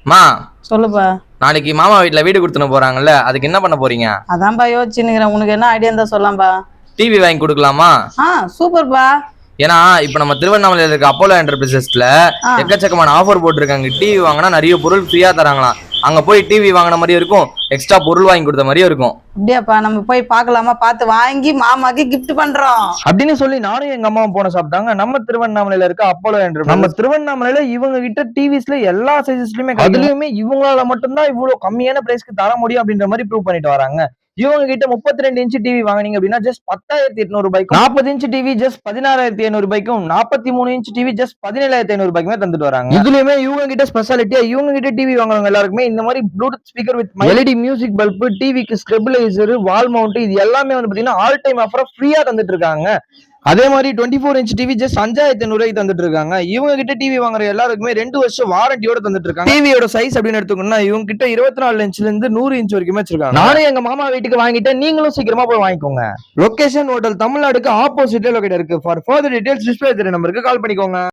மா, சொல்லுப்பா. நாளைக்கு மாமா வீட்ல வீடு கொடுத்துன்னு போறாங்கல்ல, அதுக்கு என்ன பண்ண போறீங்க? அதான்ப்பா யோசிச்சுன்னுக்கிறேன். உனக்கு என்ன ஐடியா இருந்தா சொல்லாம்பா. டிவி வாங்கி கொடுக்கலாமா? சூப்பர்ப்பா. ஏன்னா இப்ப நம்ம திருவண்ணாமலையில இருக்க அப்போலோ என்டர்பிரைசஸ்ல ஆ எக்கச்சக்கமான ஆஃபர் போட்டிருக்காங்க. டிவி வாங்கினா நிறைய பொருள் ஃப்ரீயா தராங்களாம். அங்க போய் டிவி வாங்கின மாதிரியும் இருக்கும், எக்ஸ்ட்ரா பொருள் வாங்கி கொடுத்த மாதிரியும் இருக்கும். அப்படியாப்பா, நம்ம போய் பார்க்கலாமா? பார்த்து வாங்கி மாமாக்கு கிஃப்ட் பண்றோம் அப்படின்னு சொல்லி நானும் எங்க அம்மாவும் போன சாப்பிட்டாங்க. நம்ம திருவண்ணாமலையில இருக்க அப்போலோ என்டர்பிரைசஸ். நம்ம திருவண்ணாமலையில இவங்க கிட்ட டிவிஸ்ல எல்லா சைஸஸ்லயுமே, அதுலயுமே இவங்களால மட்டும்தான் இவ்வளவு கம்மியான பிரைஸ்க்கு தர முடியும் அப்படின்ற மாதிரி ப்ரூவ் பண்ணிட்டு வராங்க. இவங்க கிட்ட 32 இன்ச் டிவி வாங்கினீங்க அப்படின்னா ஜஸ்ட் 10,800 ரூபாய்க்கும், 40 இன்ச் டிவி ஜஸ்ட் 16,500 ரூபாய்க்கும், 43 இன்ச் டிவி ஜஸ்ட் 17,500 ரூபாய்க்குமே தந்துட்டு வராங்க. இதுலயுமே இவங்க கிட்ட ஸ்பெஷாலிட்டியா இவங்க கிட்ட டிவி வாங்குறவங்க எல்லாருக்குமே இந்த மாதிரி Bluetooth speaker with LED music bulb, டிவிக்கு ஸ்டெபிலைசர், வால் மவுண்ட், இது எல்லாமே வந்து பாத்தீங்கன்னா ஆல் டைம் ஆஃபரா ஃப்ரீயா தந்துட்டு இருக்காங்க. அதே மாதிரி 24 இன்ச் டிவி ஜஸ்ட் 5,500 ரூபாய்க்கு தந்துட்டு இருக்காங்க. இவங்க கிட்ட டிவி வாங்குற எல்லாருக்குமே 2 வருஷம் வாரண்டியோட தந்துட்டு இருக்காங்க. டிவியோட சைஸ் அப்படின்னு எடுத்துக்கணும்னா இவங்க கிட்ட 24 இன்ச்ல இருந்து 100 இன்ச் வரைக்கும் வச்சிருக்காங்க. நானும் எங்க மாமா வீட்டுக்கு வாங்கிட்டேன், நீங்களும் சீக்கிரமா போய் வாங்கிக்கோங்க. லொகேஷன் ஹோட்டல் தமிழ்நாடுக்கு ஆப்போசிட்ல லொகேட் இருக்கு. ஃபார் ஃபர்தர் டீடைல்ஸ் டிஸ்ப்ளே நம்பருக்கு கால் பண்ணிக்கோங்க.